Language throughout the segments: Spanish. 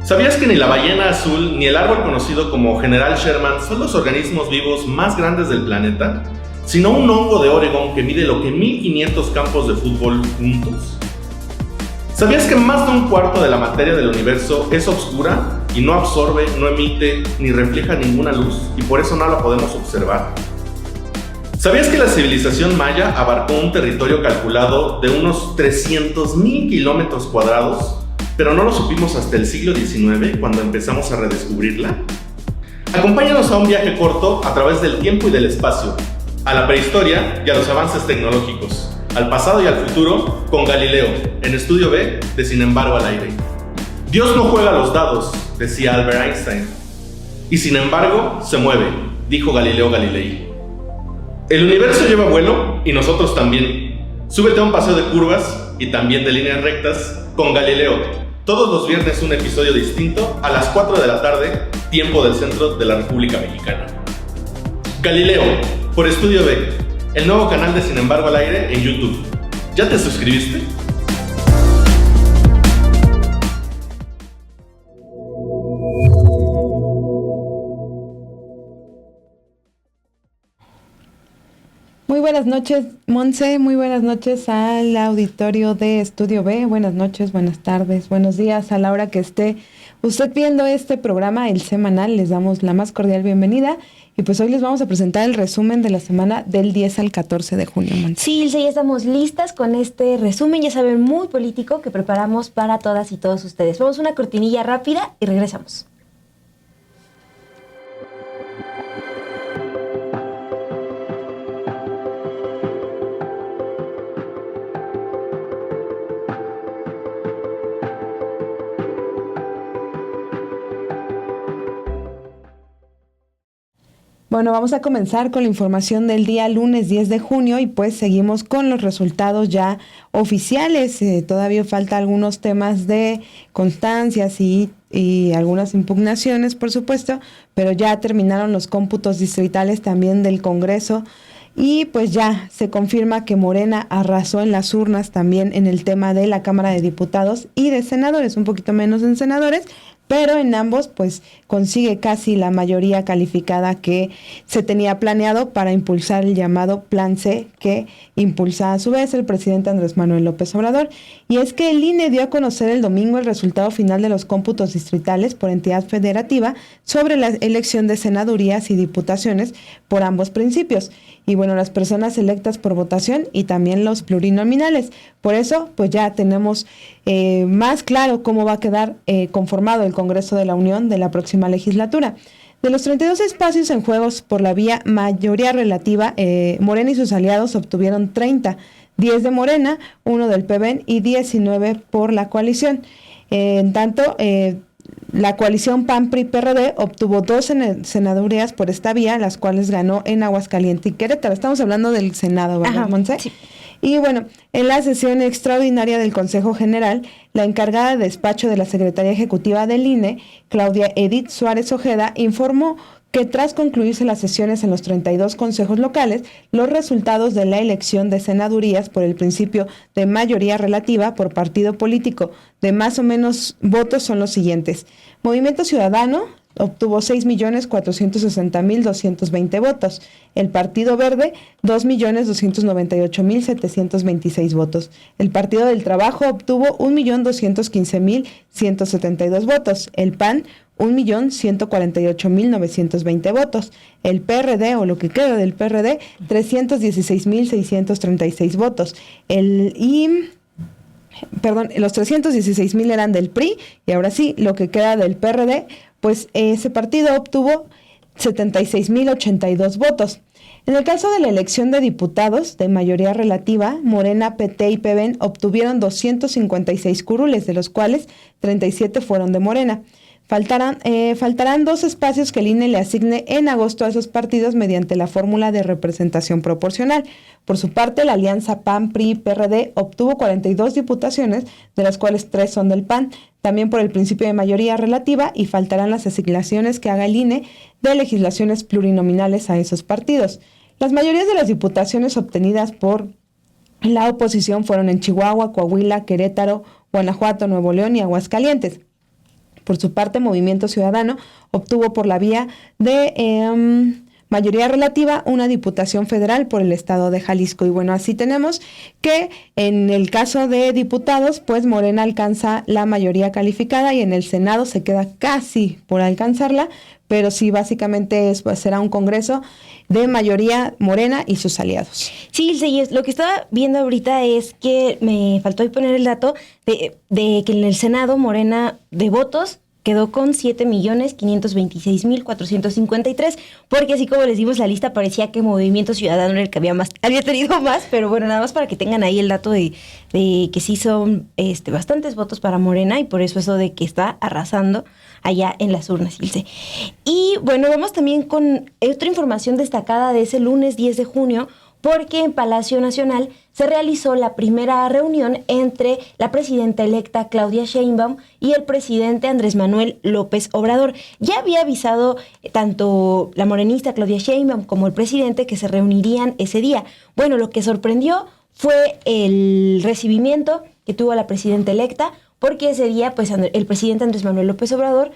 ¿Sabías que ni la ballena azul ni el árbol conocido como General Sherman son los organismos vivos más grandes del planeta? Sino un hongo de Oregón que mide lo que 1500 campos de fútbol juntos. ¿Sabías que más de un cuarto de la materia del universo es oscura y no absorbe, no emite ni refleja ninguna luz y por eso no la podemos observar? ¿Sabías que la civilización maya abarcó un territorio calculado de unos 300,000 kilómetros cuadrados? Pero no lo supimos hasta el siglo XIX, cuando empezamos a redescubrirla. Acompáñanos a un viaje corto a través del tiempo y del espacio, a la prehistoria y a los avances tecnológicos, al pasado y al futuro con Galileo, en Estudio B de Sin embargo al aire. Dios no juega los dados, decía Albert Einstein, y sin embargo se mueve, dijo Galileo Galilei. El universo lleva vuelo y nosotros también. Súbete a un paseo de curvas y también de líneas rectas con Galileo. Todos los viernes un episodio distinto a las 4 de la tarde, tiempo del centro de la República Mexicana. Galileo, por Estudio B, el nuevo canal de Sin embargo al aire en YouTube. ¿Ya te suscribiste? Muy buenas noches, Monse, muy buenas noches al auditorio de Estudio B, buenas noches, buenas tardes, buenos días a la hora que esté usted viendo este programa, el semanal. Les damos la más cordial bienvenida y pues hoy les vamos a presentar el resumen de la semana del 10 al 14 de junio, Monse. Sí, Ilse, ya estamos listas con este resumen, ya saben, muy político que preparamos para todas y todos ustedes. Vamos a una cortinilla rápida y regresamos. Bueno, vamos a comenzar con la información del día lunes 10 de junio y pues seguimos con los resultados ya oficiales. Todavía falta algunos temas de constancias y algunas impugnaciones, por supuesto, pero ya terminaron los cómputos distritales también del Congreso y pues ya se confirma que Morena arrasó en las urnas también en el tema de la Cámara de Diputados y de senadores, un poquito menos en senadores, pero en ambos pues consigue casi la mayoría calificada que se tenía planeado para impulsar el llamado Plan C, que impulsa a su vez el presidente Andrés Manuel López Obrador. Y es que el INE dio a conocer el domingo el resultado final de los cómputos distritales por entidad federativa sobre la elección de senadurías y diputaciones por ambos principios. Y bueno, las personas electas por votación y también los plurinominales. Por eso, pues ya tenemos más claro cómo va a quedar conformado el Congreso de la Unión de la próxima legislatura. De los 32 espacios en juegos por la vía mayoría relativa, Morena y sus aliados obtuvieron 30, 10 de Morena, 1 del PBN y 19 por la coalición. En tanto, la coalición PAN-PRI-PRD obtuvo 2 senadurías por esta vía, las cuales ganó en Aguascalientes y Querétaro. Estamos hablando del Senado, ¿verdad, Monse? Sí. Y bueno, en la sesión extraordinaria del Consejo General, la encargada de despacho de la Secretaría Ejecutiva del INE, Claudia Edith Suárez Ojeda, informó que tras concluirse las sesiones en los 32 consejos locales, los resultados de la elección de senadurías por el principio de mayoría relativa por partido político de más o menos votos son los siguientes. Movimiento Ciudadano obtuvo 6,460,220 votos. El Partido Verde, 2,298,726 votos. El Partido del Trabajo obtuvo 1,215,172 votos. El PAN, 1,148,920 votos. El PRD, o lo que queda del PRD, 316,636 votos. Los 316,000 eran del PRI, y ahora sí, lo que queda del PRD, pues ese partido obtuvo 76,082 votos. En el caso de la elección de diputados de mayoría relativa, Morena, PT y PBN obtuvieron 256 curules, de los cuales 37 fueron de Morena. Faltarán 2 espacios que el INE le asigne en agosto a esos partidos mediante la fórmula de representación proporcional. Por su parte, la alianza PAN-PRI-PRD obtuvo 42 diputaciones, de las cuales 3 son del PAN, también por el principio de mayoría relativa, y faltarán las asignaciones que haga el INE de legislaciones plurinominales a esos partidos. Las mayorías de las diputaciones obtenidas por la oposición fueron en Chihuahua, Coahuila, Querétaro, Guanajuato, Nuevo León y Aguascalientes. Por su parte, Movimiento Ciudadano obtuvo por la vía de mayoría relativa una diputación federal por el estado de Jalisco. Y bueno, así tenemos que en el caso de diputados, pues Morena alcanza la mayoría calificada y en el Senado se queda casi por alcanzarla, pero sí, básicamente será un congreso de mayoría Morena y sus aliados. Sí, lo que estaba viendo ahorita es que me faltó ahí poner el dato de que en el Senado Morena de votos quedó con 7,526,453, porque así como les dimos la lista, parecía que Movimiento Ciudadano era el que había tenido más, pero bueno, nada más para que tengan ahí el dato de que sí son bastantes votos para Morena, y por eso de que está arrasando allá en las urnas, Ilse. Y bueno, vamos también con otra información destacada de ese lunes 10 de junio, porque en Palacio Nacional se realizó la primera reunión entre la presidenta electa Claudia Sheinbaum y el presidente Andrés Manuel López Obrador. Ya había avisado tanto la morenista Claudia Sheinbaum como el presidente que se reunirían ese día. Bueno, lo que sorprendió fue el recibimiento que tuvo la presidenta electa, porque ese día pues el presidente Andrés Manuel López Obrador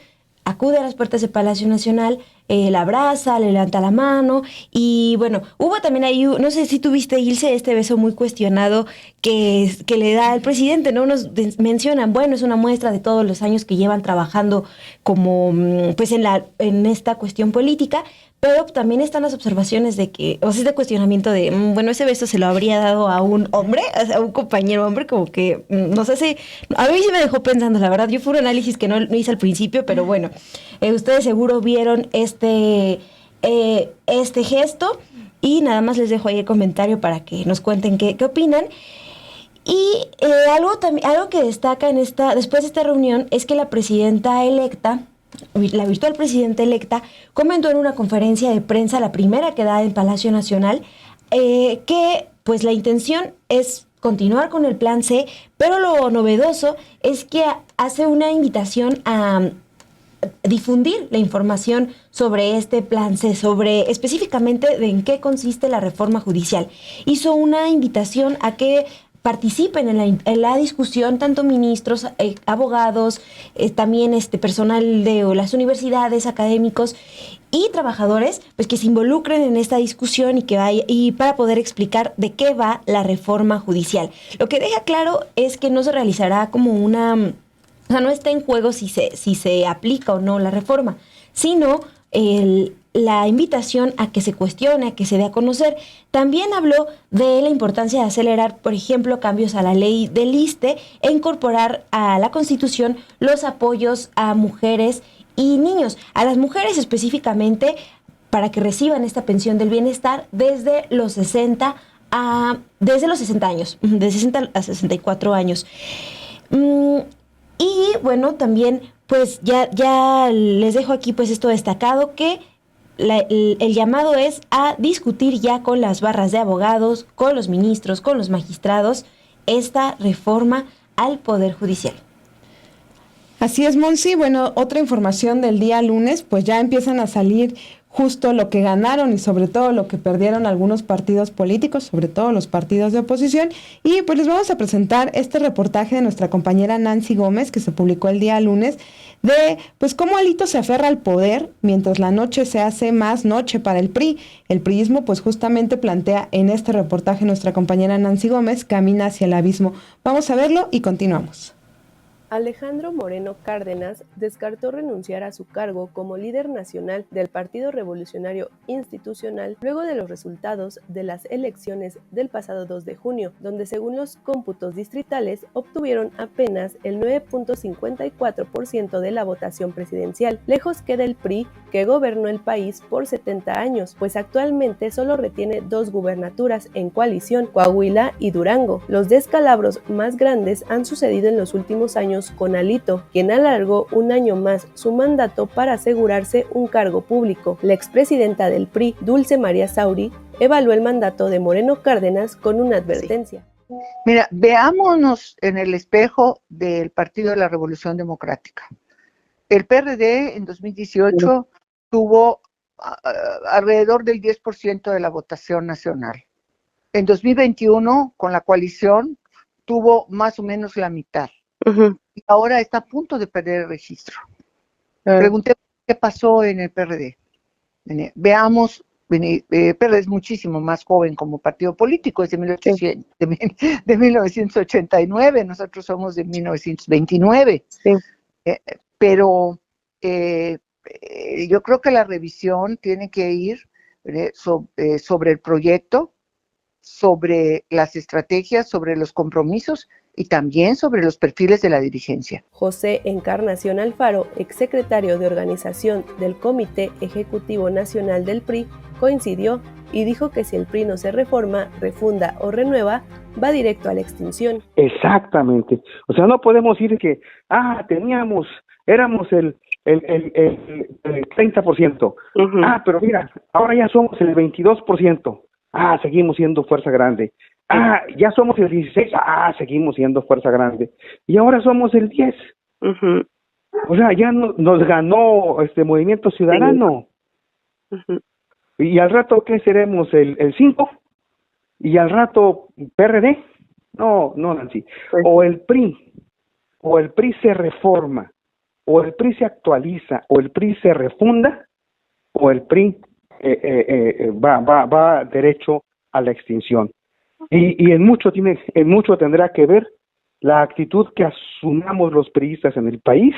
acude a las puertas del Palacio Nacional, la abraza, le levanta la mano, y bueno, hubo también ahí, no sé si tuviste, Ilse, este beso muy cuestionado que le da al presidente, ¿no? Nos mencionan, bueno, es una muestra de todos los años que llevan trabajando como, pues en esta cuestión política, pero también están las observaciones de que, o sea, este cuestionamiento de, bueno, ese beso se lo habría dado a un hombre, a un compañero hombre, como que, no sé si, a mí sí me dejó pensando, la verdad, fue un análisis que no hice al principio, pero bueno, ustedes seguro vieron este gesto, y nada más les dejo ahí el comentario para que nos cuenten qué opinan. Y algo que destaca después de esta reunión es que la presidenta electa, la virtual presidenta electa, comentó en una conferencia de prensa, la primera que da en Palacio Nacional, que pues la intención es continuar con el plan C, pero lo novedoso es que hace una invitación a difundir la información sobre este plan C, sobre específicamente de en qué consiste la reforma judicial. Hizo una invitación a que participen en la discusión tanto ministros, abogados, también personal de las académicos y trabajadores, pues que se involucren en esta discusión y para poder explicar de qué va la reforma judicial. Lo que deja claro es que no se realizará como o sea, no está en juego si se aplica o no la reforma, sino la invitación a que se cuestione, a que se dé a conocer. También habló de la importancia de acelerar, por ejemplo, cambios a la ley del ISSSTE e incorporar a la Constitución los apoyos a mujeres y niños. A las mujeres específicamente, para que reciban esta pensión del bienestar desde los 60 años, de 60 a 64 años. Y bueno, también pues ya les dejo aquí pues esto destacado, que el llamado es a discutir ya con las barras de abogados, con los ministros, con los magistrados, esta reforma al Poder Judicial. Así es, Monsi. Bueno, otra información del día lunes, pues ya empiezan a salir justo lo que ganaron y sobre todo lo que perdieron algunos partidos políticos, sobre todo los partidos de oposición. Y pues les vamos a presentar este reportaje de nuestra compañera Nancy Gómez, que se publicó el día lunes, de pues cómo Alito se aferra al poder mientras la noche se hace más noche para el PRI. El priismo pues justamente plantea en este reportaje nuestra compañera Nancy Gómez, camina hacia el abismo. Vamos a verlo y continuamos. Alejandro Moreno Cárdenas descartó renunciar a su cargo como líder nacional del Partido Revolucionario Institucional luego de los resultados de las elecciones del pasado 2 de junio, donde según los cómputos distritales obtuvieron apenas el 9.54% de la votación presidencial. Lejos queda el PRI, que gobernó el país por 70 años, pues actualmente solo retiene 2 gubernaturas en coalición, Coahuila y Durango. Los descalabros más grandes han sucedido en los últimos años con Alito, quien alargó un año más su mandato para asegurarse un cargo público. La expresidenta del PRI, Dulce María Sauri, evaluó el mandato de Moreno Cárdenas con una advertencia. Mira, veámonos en el espejo del Partido de la Revolución Democrática. El PRD en 2018 tuvo alrededor del 10% de la votación nacional. En 2021, con la coalición, tuvo más o menos la mitad. Y ahora está a punto de perder el registro. Pregunté qué pasó en el PRD. Veamos, el PRD es muchísimo más joven como partido político, es de 1989, nosotros somos de 1929. Sí. Pero yo creo que la revisión tiene que ir sobre el proyecto, sobre las estrategias, sobre los compromisos y también sobre los perfiles de la dirigencia. José Encarnación Alfaro, exsecretario de organización del Comité Ejecutivo Nacional del PRI, coincidió y dijo que si el PRI no se reforma, refunda o renueva, va directo a la extinción. Exactamente. O sea, no podemos decir que, éramos el 30%. Pero mira, ahora ya somos el 22%. Seguimos siendo fuerza grande. Ya somos el 16%. Seguimos siendo fuerza grande. Y ahora somos el 10%. O sea, ya nos ganó Movimiento Ciudadano. Y al rato, ¿qué seremos? ¿El 5%? Y al rato, ¿PRD? No, Nancy. O el PRI se reforma, o el PRI se actualiza, o el PRI se refunda, o el PRI va derecho a la extinción. Y en mucho tendrá que ver la actitud que asumamos los priistas en el país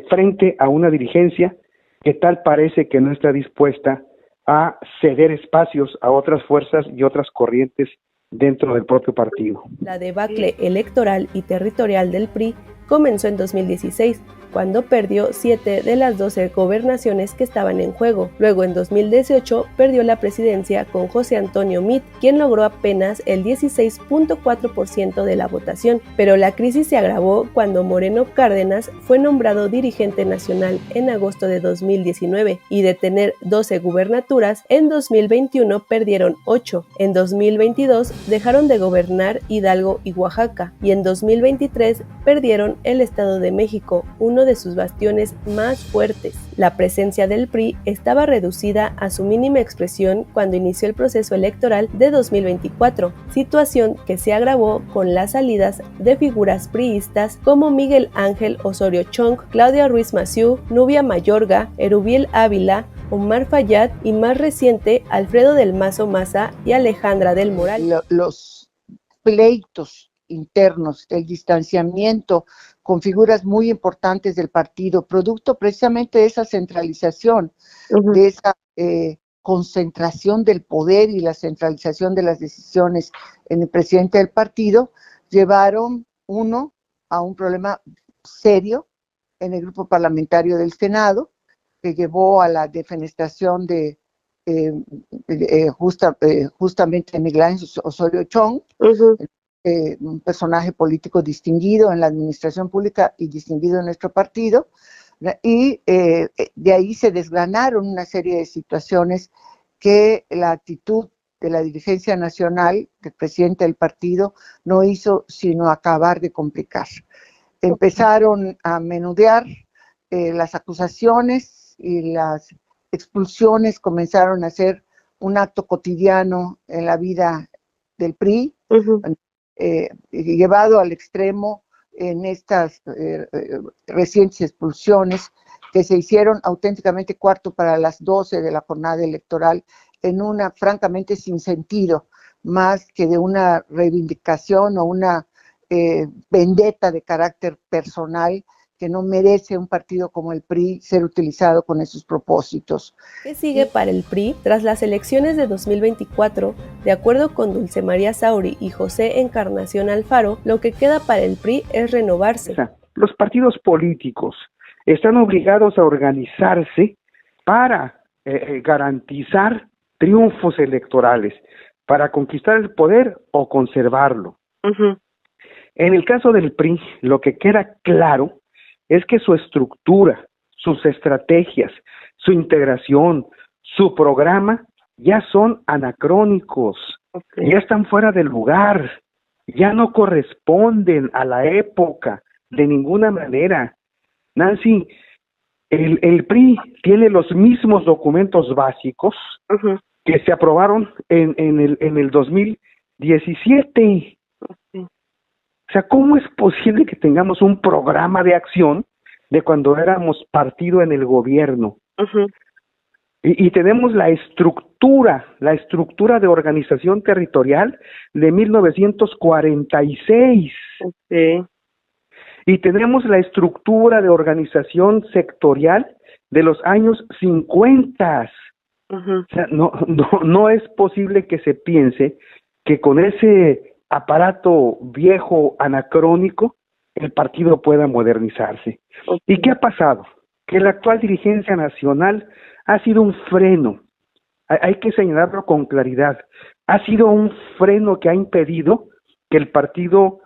frente a una dirigencia que tal parece que no está dispuesta a ceder espacios a otras fuerzas y otras corrientes dentro del propio partido. La debacle electoral y territorial del PRI comenzó en 2016, cuando perdió 7 de las 12 gobernaciones que estaban en juego. Luego, en 2018, perdió la presidencia con José Antonio Meade, quien logró apenas el 16.4% de la votación. Pero la crisis se agravó cuando Moreno Cárdenas fue nombrado dirigente nacional en agosto de 2019, y de tener 12 gubernaturas, en 2021 perdieron 8. En 2022 dejaron de gobernar Hidalgo y Oaxaca, y en 2023 perdieron el Estado de México, uno de sus bastiones más fuertes. La presencia del PRI estaba reducida a su mínima expresión cuando inició el proceso electoral de 2024, situación que se agravó con las salidas de figuras priistas como Miguel Ángel Osorio Chong, Claudia Ruiz Massieu, Nubia Mayorga, Erubiel Ávila, Omar Fayad y, más reciente, Alfredo del Mazo Maza y Alejandra del Moral. Los pleitos internos, el distanciamiento con figuras muy importantes del partido, producto precisamente de esa centralización, de esa concentración del poder y la centralización de las decisiones en el presidente del partido, llevaron a un problema serio en el grupo parlamentario del Senado, que llevó a la defenestración de justamente Miguel Ángel Osorio Chong, un personaje político distinguido en la administración pública y distinguido en nuestro partido, y de ahí se desgranaron una serie de situaciones que la actitud de la dirigencia nacional, del presidente del partido, no hizo sino acabar de complicar. Empezaron a menudear las acusaciones, y las expulsiones comenzaron a ser un acto cotidiano en la vida del PRI, llevado al extremo en estas recientes expulsiones que se hicieron auténticamente cuarto para las 12 de la jornada electoral, en una francamente sin sentido, más que de una reivindicación o una vendetta de carácter personal que no merece un partido como el PRI ser utilizado con esos propósitos. ¿Qué sigue para el PRI tras las elecciones de 2024? De acuerdo con Dulce María Sauri y José Encarnación Alfaro, lo que queda para el PRI es renovarse. O sea, los partidos políticos están obligados a organizarse para garantizar triunfos electorales, para conquistar el poder o conservarlo. En el caso del PRI, lo que queda claro es que su estructura, sus estrategias, su integración, su programa ya son anacrónicos. Ya están fuera del lugar, ya no corresponden a la época de ninguna manera. Nancy, el PRI tiene los mismos documentos básicos que se aprobaron en el 2017. O sea, ¿cómo es posible que tengamos un programa de acción de cuando éramos partido en el gobierno? Y tenemos la estructura de organización territorial de 1946. Y tenemos la estructura de organización sectorial de los años 50. O sea, no es posible que se piense que con ese aparato viejo, anacrónico, el partido pueda modernizarse. ¿Y qué ha pasado? Que la actual dirigencia nacional ha sido un freno, hay que señalarlo con claridad, ha sido un freno que ha impedido que el partido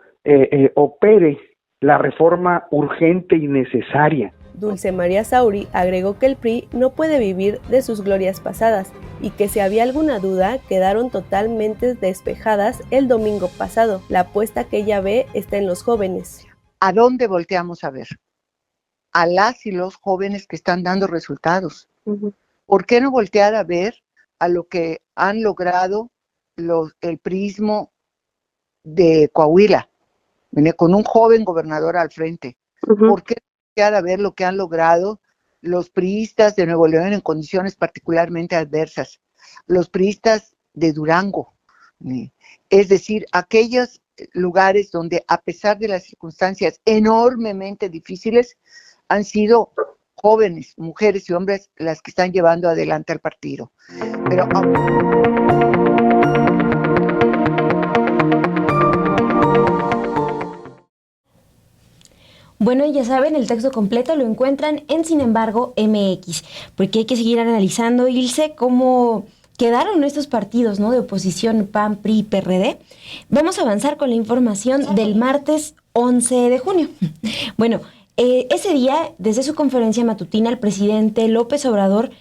opere la reforma urgente y necesaria. Dulce María Sauri agregó que el PRI no puede vivir de sus glorias pasadas y que si había alguna duda quedaron totalmente despejadas el domingo pasado. La apuesta que ella ve está en los jóvenes. ¿A dónde volteamos a ver? A las y los jóvenes que están dando resultados. ¿Por qué no voltear a ver a lo que han logrado el priismo de Coahuila, con un joven gobernador al frente? ¿Por qué no voltear a ver lo que han logrado los priistas de Nuevo León en condiciones particularmente adversas? Los priistas de Durango, es decir, aquellos lugares donde a pesar de las circunstancias enormemente difíciles, han sido jóvenes, mujeres y hombres las que están llevando adelante al partido. Pero bueno, ya saben, el texto completo lo encuentran en Sin embargo MX, porque hay que seguir analizando, Ilse, cómo quedaron estos partidos, ¿no?, de oposición, PAN, PRI, PRD. Vamos a avanzar con la información del martes 11 de junio. Bueno, ese día, desde su conferencia matutina, el presidente López Obrador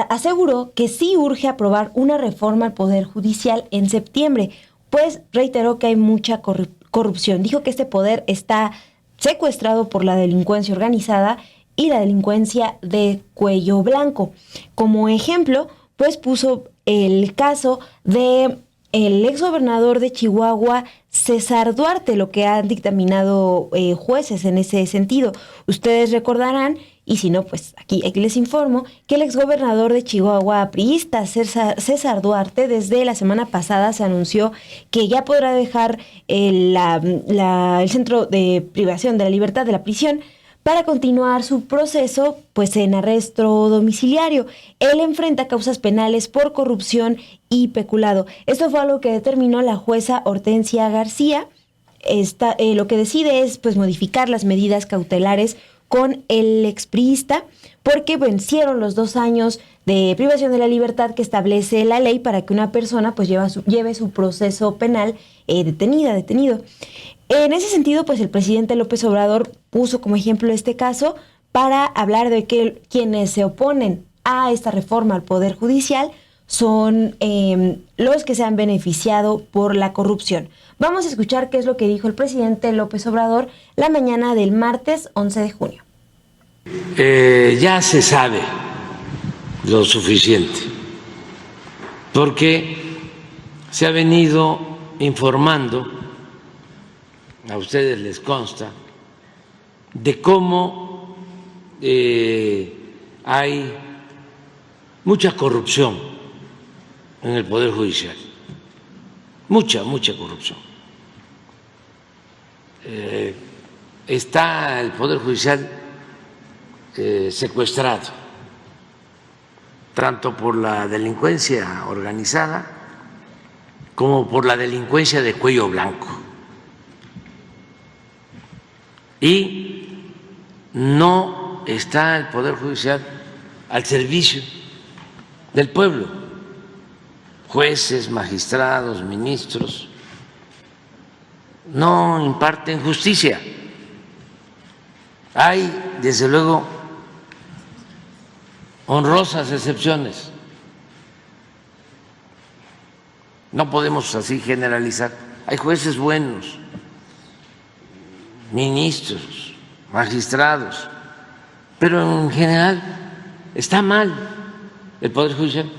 aseguró que sí urge aprobar una reforma al Poder Judicial en septiembre, pues reiteró que hay mucha corrupción. Dijo que este poder está secuestrado por la delincuencia organizada y la delincuencia de cuello blanco. Como ejemplo, pues puso el caso de el exgobernador de Chihuahua, César Duarte, lo que han dictaminado jueces en ese sentido. Ustedes recordarán, y si no, pues aquí les informo, que el exgobernador de Chihuahua, priista César Duarte, desde la semana pasada se anunció que ya podrá dejar el centro de privación de la libertad de la prisión para continuar su proceso pues en arresto domiciliario. Él enfrenta causas penales por corrupción y peculado. Esto fue algo que determinó la jueza Hortensia García. Lo que decide es pues modificar las medidas cautelares con el expriista porque vencieron los 2 años de privación de la libertad que establece la ley para que una persona pues lleve su proceso penal detenido. En ese sentido, pues el presidente López Obrador puso como ejemplo este caso para hablar de que quienes se oponen a esta reforma al Poder Judicial son los que se han beneficiado por la corrupción. Vamos a escuchar qué es lo que dijo el presidente López Obrador la mañana del martes 11 de junio. Ya se sabe lo suficiente, porque se ha venido informando, a ustedes les consta, de cómo hay mucha corrupción en el Poder Judicial, mucha corrupción. Está el Poder Judicial secuestrado, tanto por la delincuencia organizada como por la delincuencia de cuello blanco. Y no está el Poder Judicial al servicio del pueblo. Jueces, magistrados, ministros no imparten justicia. Hay, desde luego, honrosas excepciones, No podemos así generalizar. Hay jueces buenos, ministros, magistrados, pero en general está mal el Poder Judicial.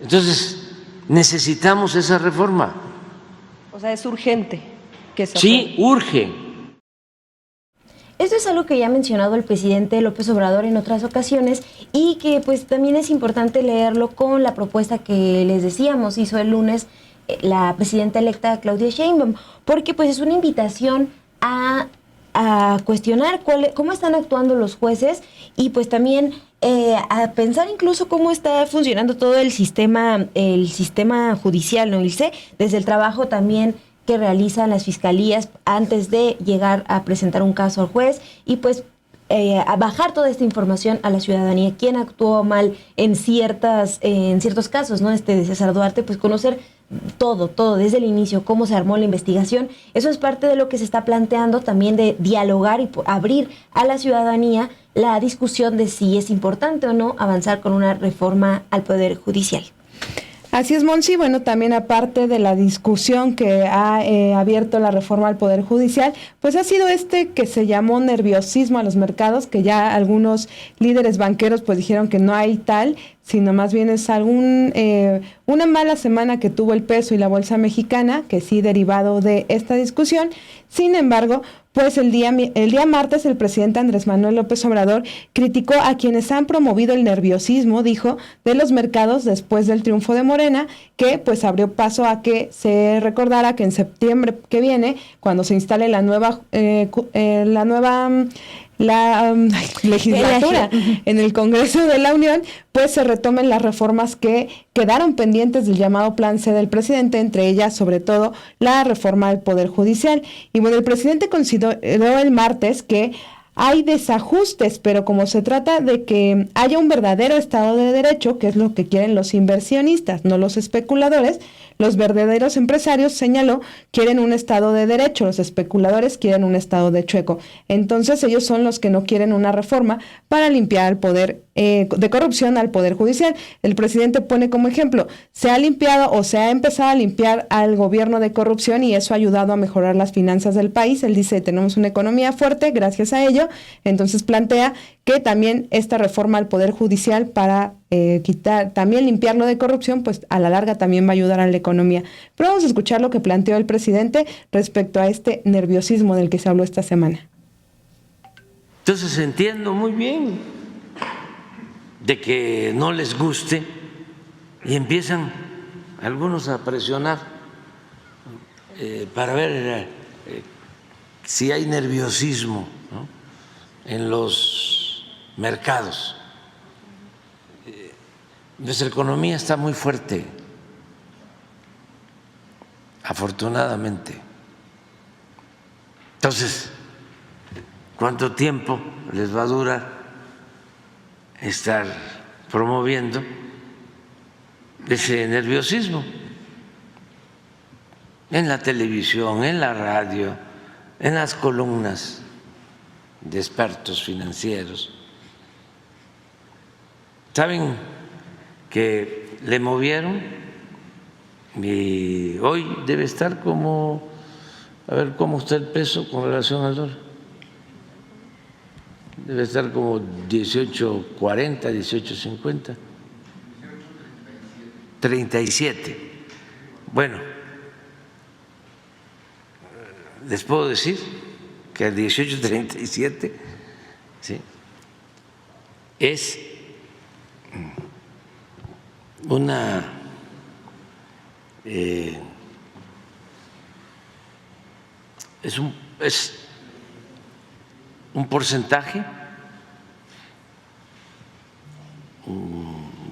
Entonces, necesitamos esa reforma. O sea, es urgente que se Sí, urge. Esto es algo que ya ha mencionado el presidente López Obrador en otras ocasiones y que pues también es importante leerlo con la propuesta que les decíamos, hizo el lunes la presidenta electa Claudia Sheinbaum, porque pues es una invitación a cuestionar cómo están actuando los jueces y pues también a pensar incluso cómo está funcionando todo el sistema judicial, ¿no, Ilse? Desde el trabajo también que realizan las fiscalías antes de llegar a presentar un caso al juez y pues a bajar toda esta información a la ciudadanía, quién actuó mal en ciertos casos, ¿no? De César Duarte, pues conocer todo desde el inicio, cómo se armó la investigación. Eso es parte de lo que se está planteando también, de dialogar y abrir a la ciudadanía la discusión de si es importante o no avanzar con una reforma al Poder Judicial. Así es, Monsi. Bueno, también aparte de la discusión que ha abierto la reforma al Poder Judicial, pues ha sido que se llamó nerviosismo a los mercados, que ya algunos líderes banqueros pues dijeron que no hay tal, sino más bien es una mala semana que tuvo el peso y la bolsa mexicana, que sí derivado de esta discusión. Sin embargo, pues el día martes el presidente Andrés Manuel López Obrador criticó a quienes han promovido el nerviosismo, dijo, de los mercados después del triunfo de Morena, que pues abrió paso a que se recordara que en septiembre que viene, cuando se instale la nueva legislatura en el Congreso de la Unión, pues se retomen las reformas que quedaron pendientes del llamado Plan C del presidente, entre ellas sobre todo la reforma al Poder Judicial. Y bueno, el presidente consideró el martes que hay desajustes, pero como se trata de que haya un verdadero Estado de Derecho, que es lo que quieren los inversionistas, no los especuladores, los verdaderos empresarios, señaló, quieren un Estado de Derecho, los especuladores quieren un Estado de chueco. Entonces ellos son los que no quieren una reforma para limpiar al poder de corrupción al Poder Judicial. El presidente pone como ejemplo, se ha limpiado o se ha empezado a limpiar al gobierno de corrupción y eso ha ayudado a mejorar las finanzas del país. Él dice, tenemos una economía fuerte gracias a ello. Entonces plantea que también esta reforma al Poder Judicial para también limpiarlo de corrupción, pues a la larga también va a ayudar a la economía. Pero vamos a escuchar lo que planteó el presidente respecto a este nerviosismo del que se habló esta semana. Entonces entiendo muy bien de que no les guste y empiezan algunos a presionar para ver si hay nerviosismo, ¿no?, en los mercados. Nuestra economía está muy fuerte, afortunadamente. Entonces, ¿cuánto tiempo les va a durar estar promoviendo ese nerviosismo en la televisión, en la radio, en las columnas de expertos financieros? ¿Saben que le movieron? Y hoy debe estar como, a ver cómo está el peso con relación al dólar. Debe estar como 18.40, 18.50. 37. Bueno, les puedo decir que el 18.37, ¿sí?, es un porcentaje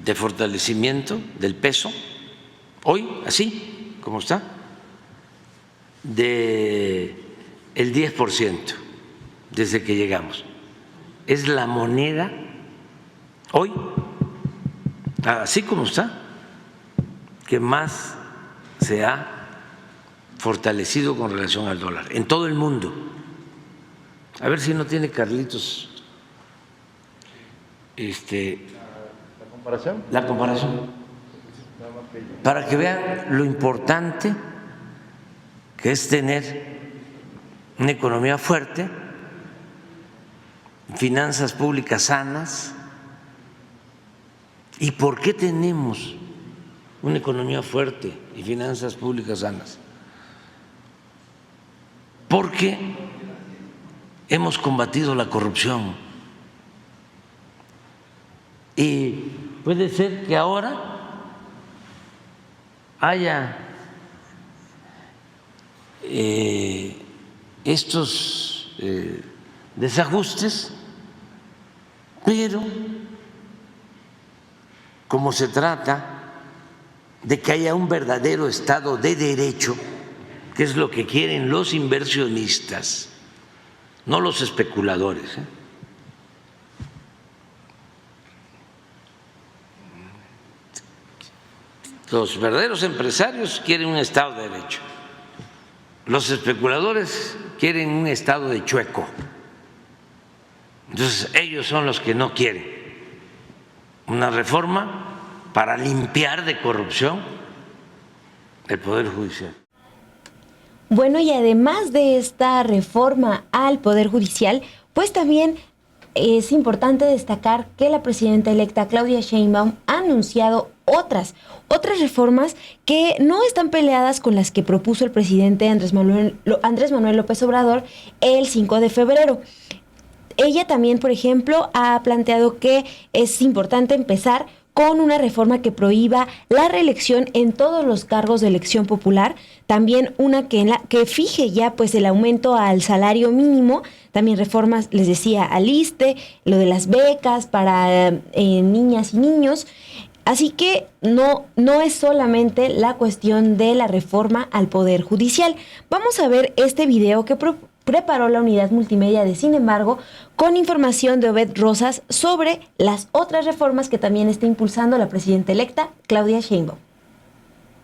de fortalecimiento del peso, hoy, así como está, del 10% desde que llegamos. Es la moneda hoy, así como está, que más se ha fortalecido con relación al dólar en todo el mundo. A ver si no tiene Carlitos ¿La comparación? la comparación. Nada más para que vean lo importante que es tener una economía fuerte, finanzas públicas sanas. ¿Y por qué tenemos una economía fuerte y finanzas públicas sanas? Porque hemos combatido la corrupción. Y puede ser que ahora haya estos desajustes, pero como se trata de que haya un verdadero Estado de Derecho, que es lo que quieren los inversionistas, no los especuladores, Los verdaderos empresarios quieren un Estado de Derecho. Los especuladores quieren un Estado de chueco. Entonces, ellos son los que no quieren una reforma para limpiar de corrupción el Poder Judicial. Bueno, y además de esta reforma al Poder Judicial, pues también es importante destacar que la presidenta electa Claudia Sheinbaum ha anunciado otras reformas que no están peleadas con las que propuso el presidente Andrés Manuel López Obrador el 5 de febrero. Ella también, por ejemplo, ha planteado que es importante empezar con una reforma que prohíba la reelección en todos los cargos de elección popular, también una que fije ya pues el aumento al salario mínimo, también reformas, les decía, al ISSSTE, lo de las becas para niñas y niños. Así que no es solamente la cuestión de la reforma al Poder Judicial. Vamos a ver este video que preparó la unidad multimedia de Sin embargo, con información de Obed Rosas sobre las otras reformas que también está impulsando la presidenta electa Claudia Sheinbaum.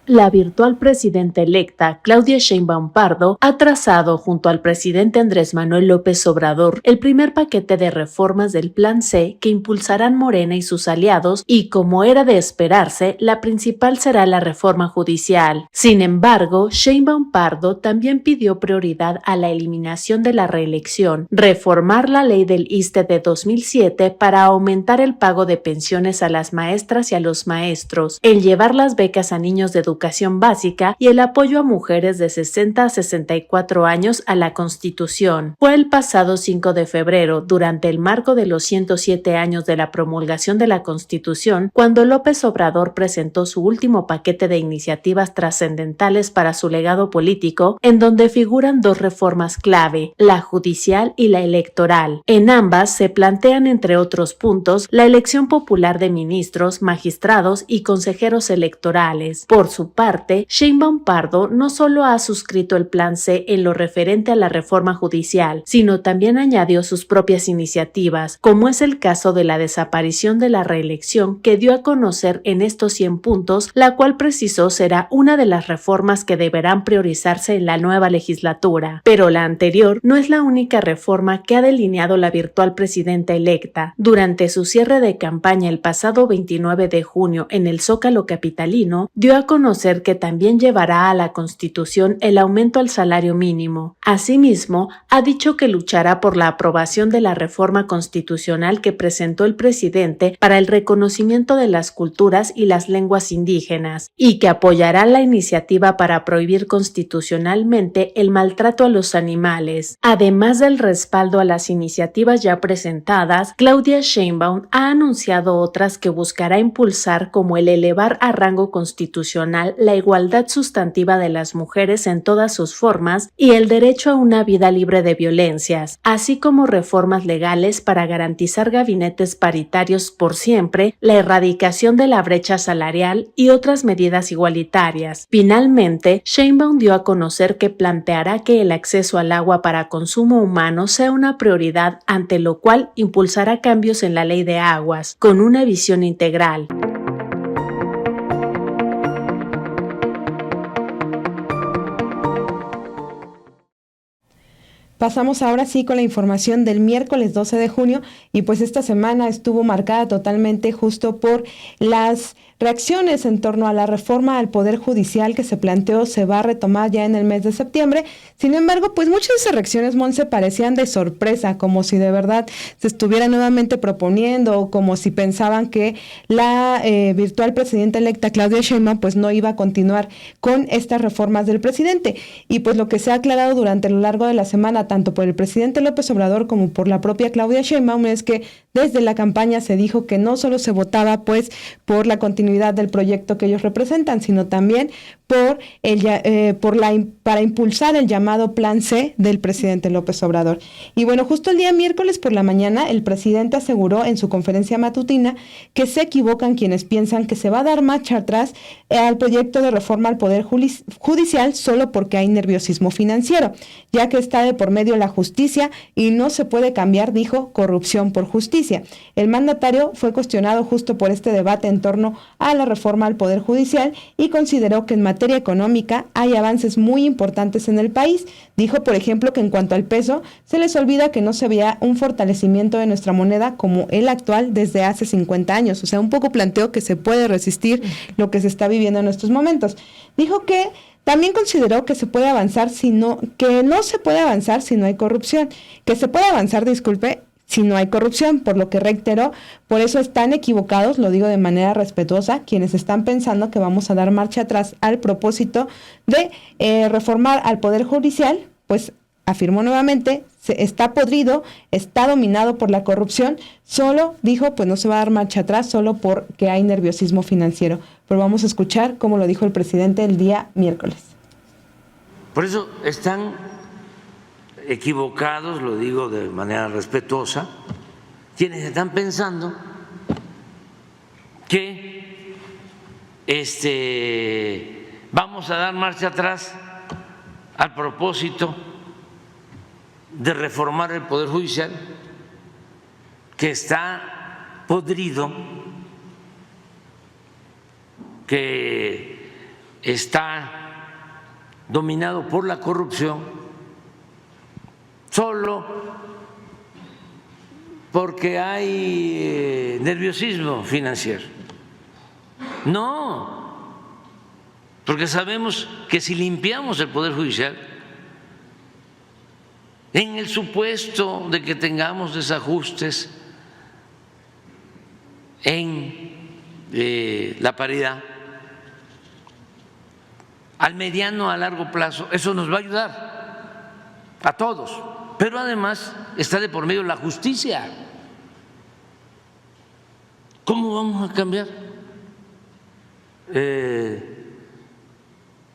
La virtual presidenta electa, Claudia Sheinbaum Pardo, ha trazado junto al presidente Andrés Manuel López Obrador el primer paquete de reformas del Plan C que impulsarán Morena y sus aliados y, como era de esperarse, la principal será la reforma judicial. Sin embargo, Sheinbaum Pardo también pidió prioridad a la eliminación de la reelección, reformar la ley del ISSSTE de 2007 para aumentar el pago de pensiones a las maestras y a los maestros, el llevar las becas a niños de educación básica y el apoyo a mujeres de 60 a 64 años a la Constitución. Fue el pasado 5 de febrero, durante el marco de los 107 años de la promulgación de la Constitución, cuando López Obrador presentó su último paquete de iniciativas trascendentales para su legado político, en donde figuran dos reformas clave, la judicial y la electoral. En ambas se plantean, entre otros puntos, la elección popular de ministros, magistrados y consejeros electorales. Por su parte, Sheinbaum Pardo no solo ha suscrito el Plan C en lo referente a la reforma judicial, sino también añadió sus propias iniciativas, como es el caso de la desaparición de la reelección que dio a conocer en estos 100 puntos, la cual precisó será una de las reformas que deberán priorizarse en la nueva legislatura. Pero la anterior no es la única reforma que ha delineado la virtual presidenta electa. Durante su cierre de campaña el pasado 29 de junio en el Zócalo capitalino, dio a conocer que también llevará a la Constitución el aumento al salario mínimo. Asimismo, ha dicho que luchará por la aprobación de la reforma constitucional que presentó el presidente para el reconocimiento de las culturas y las lenguas indígenas, y que apoyará la iniciativa para prohibir constitucionalmente el maltrato a los animales. Además del respaldo a las iniciativas ya presentadas, Claudia Sheinbaum ha anunciado otras que buscará impulsar, como el elevar a rango constitucional la igualdad sustantiva de las mujeres en todas sus formas y el derecho a una vida libre de violencias, así como reformas legales para garantizar gabinetes paritarios por siempre, la erradicación de la brecha salarial y otras medidas igualitarias. Finalmente, Sheinbaum dio a conocer que planteará que el acceso al agua para consumo humano sea una prioridad, ante lo cual impulsará cambios en la ley de aguas, con una visión integral. Pasamos ahora sí con la información del miércoles 12 de junio y pues esta semana estuvo marcada totalmente justo por las reacciones en torno a la reforma al Poder Judicial que se planteó se va a retomar ya en el mes de septiembre. Sin embargo, pues muchas de esas reacciones, Monse, parecían de sorpresa, como si de verdad se estuviera nuevamente proponiendo o como si pensaban que la virtual presidenta electa Claudia Sheinbaum pues no iba a continuar con estas reformas del presidente. Y pues lo que se ha aclarado durante lo largo de la semana, tanto por el presidente López Obrador como por la propia Claudia Sheinbaum, es que desde la campaña se dijo que no solo se votaba pues por la continuidad del proyecto que ellos representan, sino también para impulsar el llamado Plan C del presidente López Obrador. Y bueno, justo el día miércoles por la mañana, el presidente aseguró en su conferencia matutina que se equivocan quienes piensan que se va a dar marcha atrás al proyecto de reforma al Poder Judicial solo porque hay nerviosismo financiero, ya que está de por medio la justicia y no se puede cambiar, dijo, corrupción por justicia. El mandatario fue cuestionado justo por este debate en torno a la reforma al Poder Judicial y consideró que en materia económica hay avances muy importantes en el país. Dijo, por ejemplo, que en cuanto al peso, se les olvida que no se veía un fortalecimiento de nuestra moneda como el actual desde hace 50 años. O sea, un poco planteó que se puede resistir lo que se está viviendo en estos momentos. Dijo que también consideró que se puede avanzar que no se puede avanzar si no hay corrupción, que se puede avanzar, si no hay corrupción, por lo que reiteró, por eso están equivocados, lo digo de manera respetuosa, quienes están pensando que vamos a dar marcha atrás al propósito de reformar al Poder Judicial, pues afirmó nuevamente, está podrido, está dominado por la corrupción, solo dijo, pues no se va a dar marcha atrás solo porque hay nerviosismo financiero. Pero vamos a escuchar cómo lo dijo el presidente el día miércoles. Por eso están equivocados, lo digo de manera respetuosa, quienes están pensando que vamos a dar marcha atrás al propósito de reformar el Poder Judicial, que está podrido, que está dominado por la corrupción, solo porque hay nerviosismo financiero. No, porque sabemos que si limpiamos el Poder Judicial, en el supuesto de que tengamos desajustes en la paridad, al mediano, a largo plazo, eso nos va a ayudar a todos. Pero además está de por medio la justicia. ¿Cómo vamos a cambiar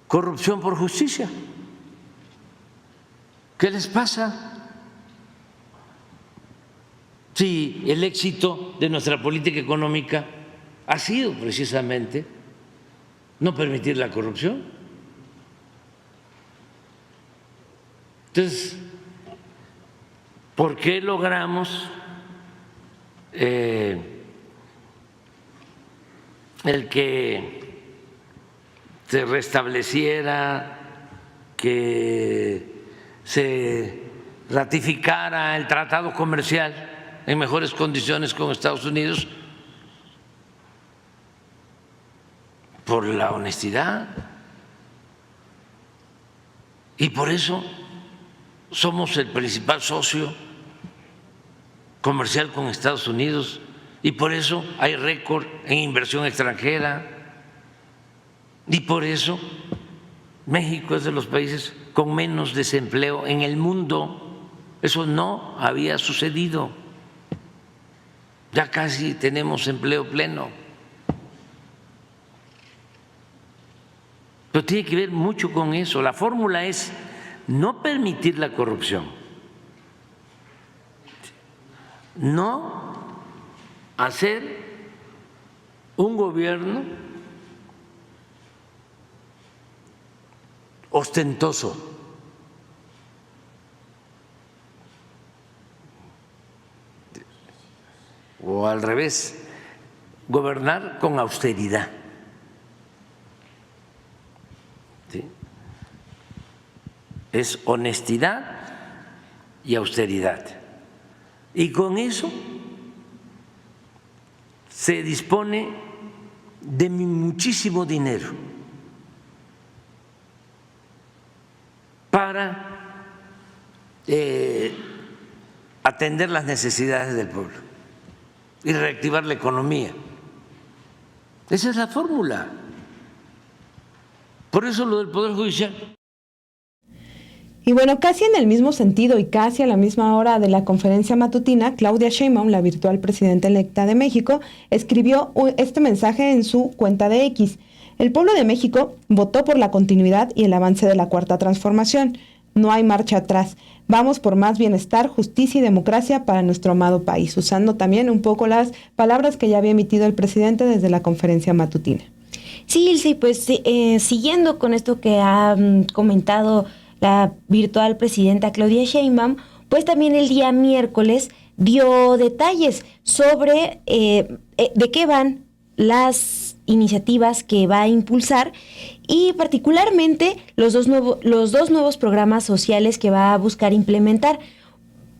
corrupción por justicia? ¿Qué les pasa? Si el éxito de nuestra política económica ha sido precisamente no permitir la corrupción. Entonces, ¿por qué logramos el que se restableciera, que se ratificara el tratado comercial en mejores condiciones con Estados Unidos? Por la honestidad. Y por eso somos el principal socio comercial con Estados Unidos y por eso hay récord en inversión extranjera y por eso México es de los países con menos desempleo en el mundo. Eso no había sucedido. Ya casi tenemos empleo pleno. Pero tiene que ver mucho con eso. La fórmula es no permitir la corrupción, no hacer un gobierno ostentoso, o al revés, gobernar con austeridad. ¿Sí? Es honestidad y austeridad. Y con eso se dispone de muchísimo dinero para atender las necesidades del pueblo y reactivar la economía. Esa es la fórmula. Por eso lo del Poder Judicial. Y bueno, casi en el mismo sentido y casi a la misma hora de la conferencia matutina, Claudia Sheinbaum, la virtual presidenta electa de México, escribió este mensaje en su cuenta de X. El pueblo de México votó por la continuidad y el avance de la Cuarta Transformación. No hay marcha atrás. Vamos por más bienestar, justicia y democracia para nuestro amado país, usando también un poco las palabras que ya había emitido el presidente desde la conferencia matutina. Sí, pues siguiendo con esto que ha comentado la virtual presidenta Claudia Sheinbaum, pues también el día miércoles dio detalles sobre de qué van las iniciativas que va a impulsar y particularmente los dos nuevos programas sociales que va a buscar implementar.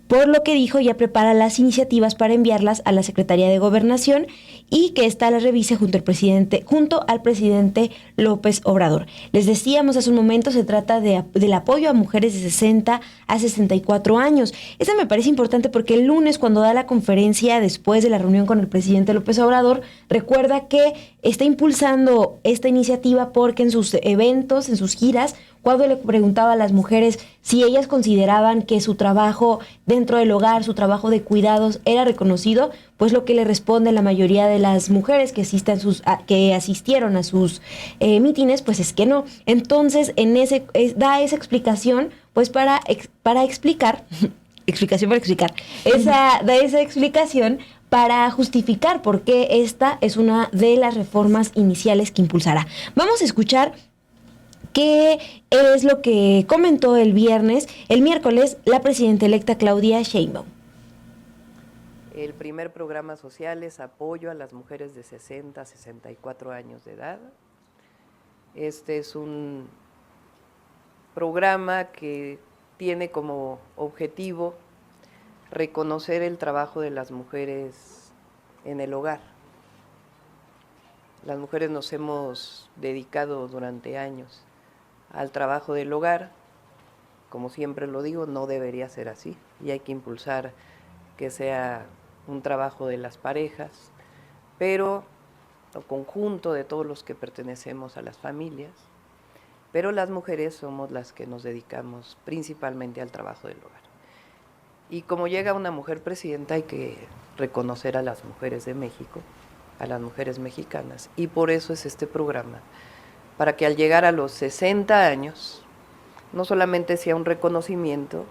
Por lo que dijo, ya prepara las iniciativas para enviarlas a la Secretaría de Gobernación y que ésta las revise junto al presidente López Obrador. Les decíamos hace un momento, se trata del apoyo a mujeres de 60 a 64 años. Eso me parece importante porque el lunes, cuando da la conferencia después de la reunión con el presidente López Obrador, recuerda que está impulsando esta iniciativa porque en sus eventos, en sus giras, cuando le preguntaba a las mujeres si ellas consideraban que su trabajo dentro del hogar, su trabajo de cuidados era reconocido, pues lo que le responde la mayoría de las mujeres que asistieron a sus mítines, pues es que no. Entonces, da esa explicación, pues para explicar, da esa explicación para justificar por qué esta es una de las reformas iniciales que impulsará. Vamos a escuchar qué es lo que comentó el miércoles, la presidenta electa Claudia Sheinbaum. El primer programa social es apoyo a las mujeres de 60 a 64 años de edad. Este es un programa que tiene como objetivo reconocer el trabajo de las mujeres en el hogar. Las mujeres nos hemos dedicado durante años al trabajo del hogar. Como siempre lo digo, no debería ser así y hay que impulsar que sea un trabajo de las parejas, pero el conjunto de todos los que pertenecemos a las familias, pero las mujeres somos las que nos dedicamos principalmente al trabajo del hogar. Y como llega una mujer presidenta, hay que reconocer a las mujeres de México, a las mujeres mexicanas, y por eso es este programa, para que al llegar a los 60 años, no solamente sea un reconocimiento,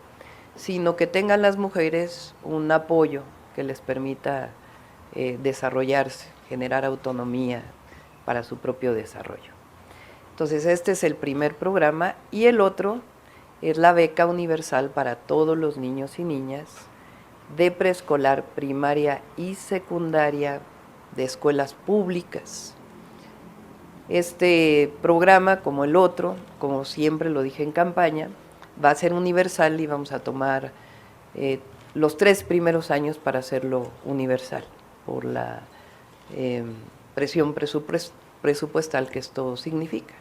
sino que tengan las mujeres un apoyo que les permita desarrollarse, generar autonomía para su propio desarrollo. Entonces, este es el primer programa, y el otro es la beca universal para todos los niños y niñas de preescolar, primaria y secundaria de escuelas públicas. Este programa, como el otro, como siempre lo dije en campaña, va a ser universal y vamos a tomar los 3 primeros años para hacerlo universal, por la presión presupuestal que esto significa.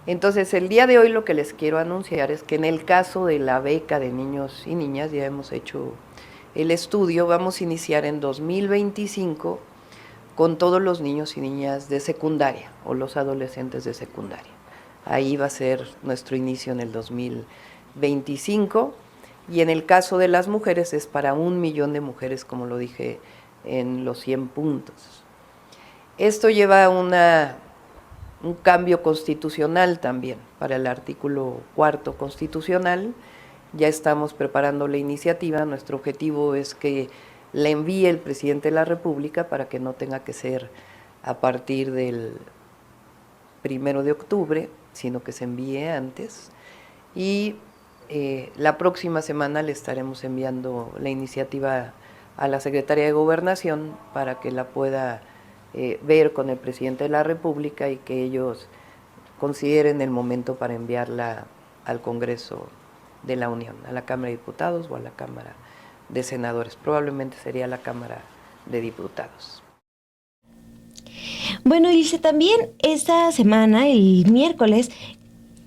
Entonces, el día de hoy lo que les quiero anunciar es que en el caso de la beca de niños y niñas, ya hemos hecho el estudio, vamos a iniciar en 2025 con todos los niños y niñas de secundaria o los adolescentes de secundaria. Ahí va a ser nuestro inicio en el 2025, y en el caso de las mujeres es para 1 millón de mujeres, como lo dije en los 100 puntos. Esto lleva un cambio constitucional también para el artículo 4º constitucional. Ya estamos preparando la iniciativa. Nuestro objetivo es que la envíe el presidente de la República para que no tenga que ser a partir del 1 de octubre, sino que se envíe antes. Y la próxima semana le estaremos enviando la iniciativa a la Secretaría de Gobernación para que la pueda ver con el presidente de la República y que ellos consideren el momento para enviarla al Congreso de la Unión, a la Cámara de Diputados o a la Cámara de Senadores. Probablemente sería la Cámara de Diputados. Bueno, Ilse, también esta semana, el miércoles,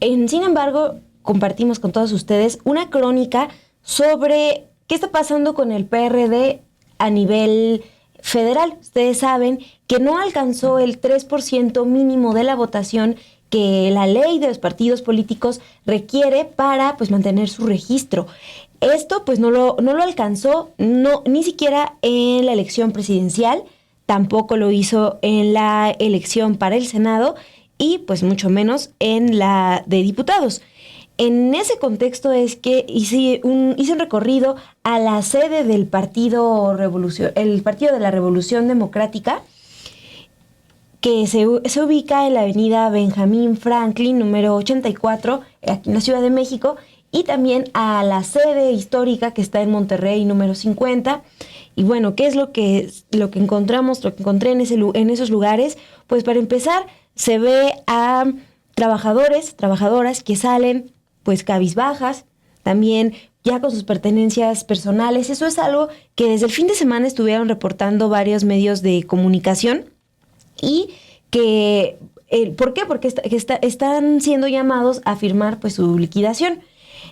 sin embargo, compartimos con todos ustedes una crónica sobre qué está pasando con el PRD a nivel federal. Ustedes saben que no alcanzó el 3% mínimo de la votación que la ley de los partidos políticos requiere para pues mantener su registro. Esto pues no lo alcanzó, ni siquiera en la elección presidencial, tampoco lo hizo en la elección para el Senado y pues mucho menos en la de diputados. En ese contexto es que hice un recorrido a la sede del Partido de la Revolución Democrática, que se ubica en la avenida Benjamín Franklin, número 84, aquí en la Ciudad de México, y también a la sede histórica que está en Monterrey, número 50. Y bueno, ¿qué es lo que encontramos, lo que encontré en esos lugares? Pues para empezar, se ve a trabajadoras que salen pues cabizbajas, también ya con sus pertenencias personales. Eso es algo que desde el fin de semana estuvieron reportando varios medios de comunicación y que, ¿por qué? Porque están siendo llamados a firmar pues su liquidación.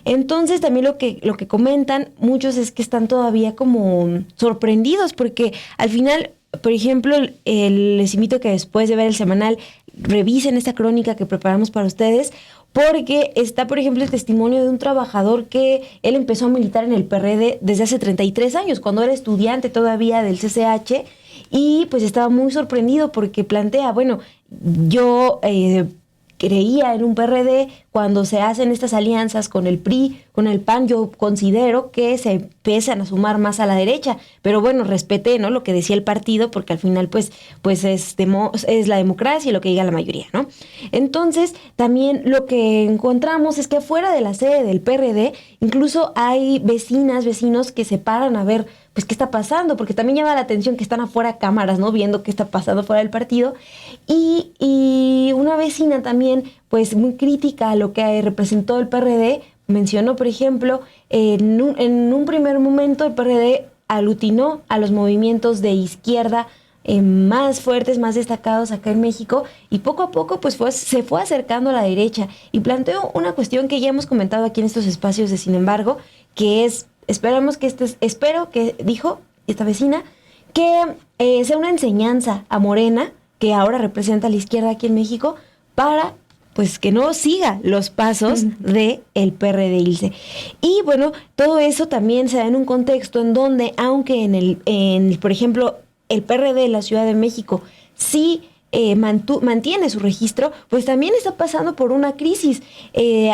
Entonces también lo que comentan muchos es que están todavía como sorprendidos porque al final, por ejemplo, les invito a que después de ver el semanal revisen esta crónica que preparamos para ustedes, porque está, por ejemplo, el testimonio de un trabajador que él empezó a militar en el PRD desde hace 33 años, cuando era estudiante todavía del CCH, y pues estaba muy sorprendido porque plantea, bueno, yo creía en un PRD, cuando se hacen estas alianzas con el PRI, con el PAN, yo considero que se empiezan a sumar más a la derecha, pero bueno, respeté, ¿no?, lo que decía el partido, porque al final pues es la democracia y lo que diga la mayoría, ¿no? Entonces, también lo que encontramos es que afuera de la sede del PRD, incluso hay vecinos que se paran a ver pues qué está pasando, porque también llama la atención que están afuera cámaras, ¿no?, viendo qué está pasando fuera del partido, y una vecina también, pues muy crítica a lo que representó el PRD, mencionó, por ejemplo, en un primer momento el PRD aglutinó a los movimientos de izquierda más fuertes, más destacados acá en México, y poco a poco pues se fue acercando a la derecha, y planteó una cuestión que ya hemos comentado aquí en estos espacios de Sin embargo, que es, espero que dijo esta vecina, que sea una enseñanza a Morena, que ahora representa a la izquierda aquí en México, para pues que no siga los pasos de el PRD, Ilse. Y bueno, todo eso también se da en un contexto en donde, aunque por ejemplo, el PRD de la Ciudad de México sí mantiene su registro, pues también está pasando por una crisis.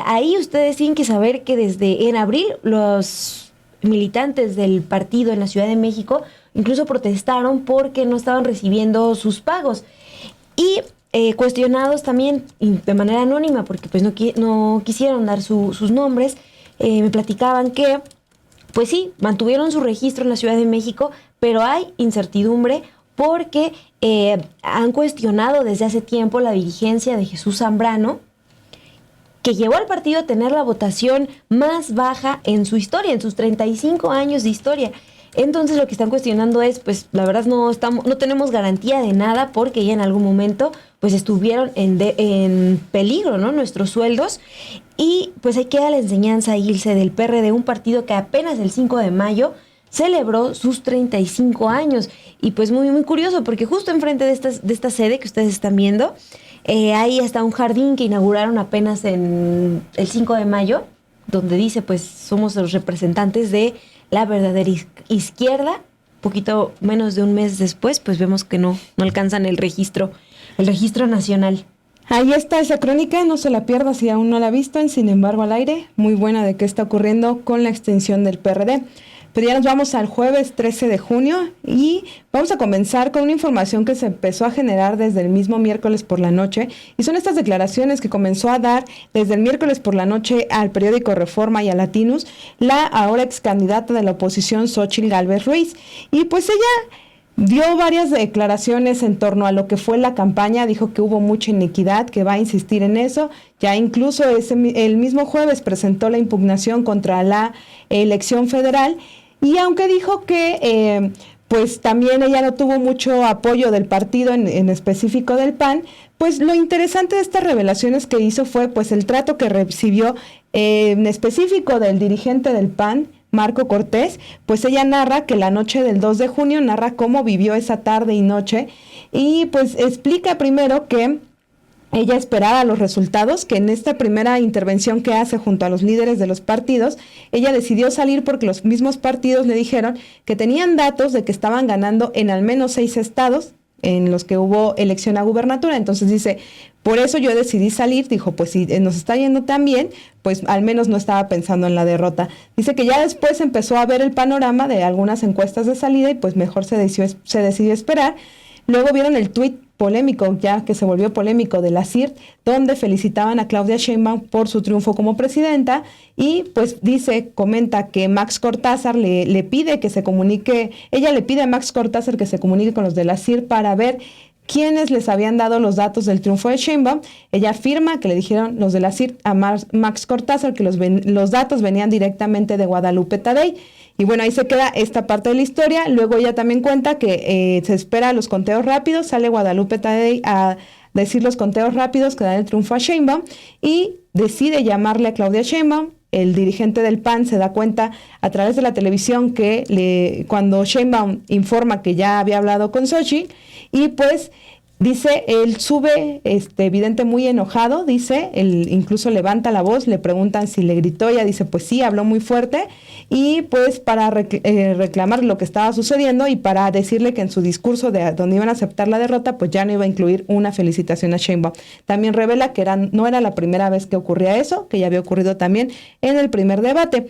Ahí ustedes tienen que saber que desde en abril los militantes del partido en la Ciudad de México incluso protestaron porque no estaban recibiendo sus pagos. Y cuestionados también de manera anónima, porque pues no quisieron dar sus nombres, me platicaban que pues sí, mantuvieron su registro en la Ciudad de México, pero hay incertidumbre porque han cuestionado desde hace tiempo la dirigencia de Jesús Zambrano, que llevó al partido a tener la votación más baja en su historia, en sus 35 años de historia. Entonces lo que están cuestionando es, pues la verdad no tenemos garantía de nada, porque ya en algún momento pues estuvieron en peligro, ¿no?, nuestros sueldos. Y pues ahí queda la enseñanza, Ilse, del PRD, un partido que apenas el 5 de mayo celebró sus 35 años. Y pues muy, muy curioso, porque justo enfrente de esta sede que ustedes están viendo, hay hasta un jardín que inauguraron apenas en el 5 de mayo, donde dice, pues somos los representantes de la verdadera izquierda. Poquito menos de un mes después, pues vemos que no alcanzan el registro nacional. Ahí está esa crónica, no se la pierda si aún no la ha visto en Sin embargo al aire, muy buena de qué está ocurriendo con la extensión del PRD. Pero ya nos vamos al jueves 13 de junio y vamos a comenzar con una información que se empezó a generar desde el mismo miércoles por la noche, y son estas declaraciones que comenzó a dar desde el miércoles por la noche al periódico Reforma y a Latinus la ahora ex candidata de la oposición Xóchitl Gálvez Ruiz. Y pues ella dio varias declaraciones en torno a lo que fue la campaña, dijo que hubo mucha inequidad, que va a insistir en eso. Ya incluso el mismo jueves presentó la impugnación contra la elección federal, y aunque dijo que pues también ella no tuvo mucho apoyo del partido, en específico del PAN. Pues lo interesante de estas revelaciones que hizo fue pues el trato que recibió en específico del dirigente del PAN, Marco Cortés. Pues ella narra que la noche del 2 de junio, narra cómo vivió esa tarde y noche, y pues explica primero que ella esperaba los resultados, que en esta primera intervención que hace junto a los líderes de los partidos, ella decidió salir porque los mismos partidos le dijeron que tenían datos de que estaban ganando en al menos 6 estados en los que hubo elección a gubernatura. Entonces dice, por eso yo decidí salir. Dijo, pues si nos está yendo tan bien, pues al menos no estaba pensando en la derrota. Dice que ya después empezó a ver el panorama de algunas encuestas de salida y pues mejor se decidió esperar. Luego vieron el tuit polémico, ya que se volvió polémico, de la CIRT, donde felicitaban a Claudia Sheinbaum por su triunfo como presidenta, y pues comenta que Max Cortázar le pide que se comunique, ella le pide a Max Cortázar que se comunique con los de la CIRT para ver quiénes les habían dado los datos del triunfo de Sheinbaum. Ella afirma que le dijeron los de la CIRT a Max Cortázar que los datos venían directamente de Guadalupe Tadei. Y bueno, ahí se queda esta parte de la historia. Luego ella también cuenta que se espera los conteos rápidos. Sale Guadalupe Tadei a decir los conteos rápidos que dan el triunfo a Sheinbaum y decide llamarle a Claudia Sheinbaum. El dirigente del PAN se da cuenta a través de la televisión que cuando Sheinbaum informa que ya había hablado con Xochitl, y pues dice, él sube, evidente muy enojado, dice, él incluso levanta la voz, le preguntan si le gritó, ella dice, pues sí, habló muy fuerte, y pues para reclamar lo que estaba sucediendo y para decirle que en su discurso donde iban a aceptar la derrota, pues ya no iba a incluir una felicitación a Sheinbaum. También revela que no era la primera vez que ocurría eso, que ya había ocurrido también en el primer debate.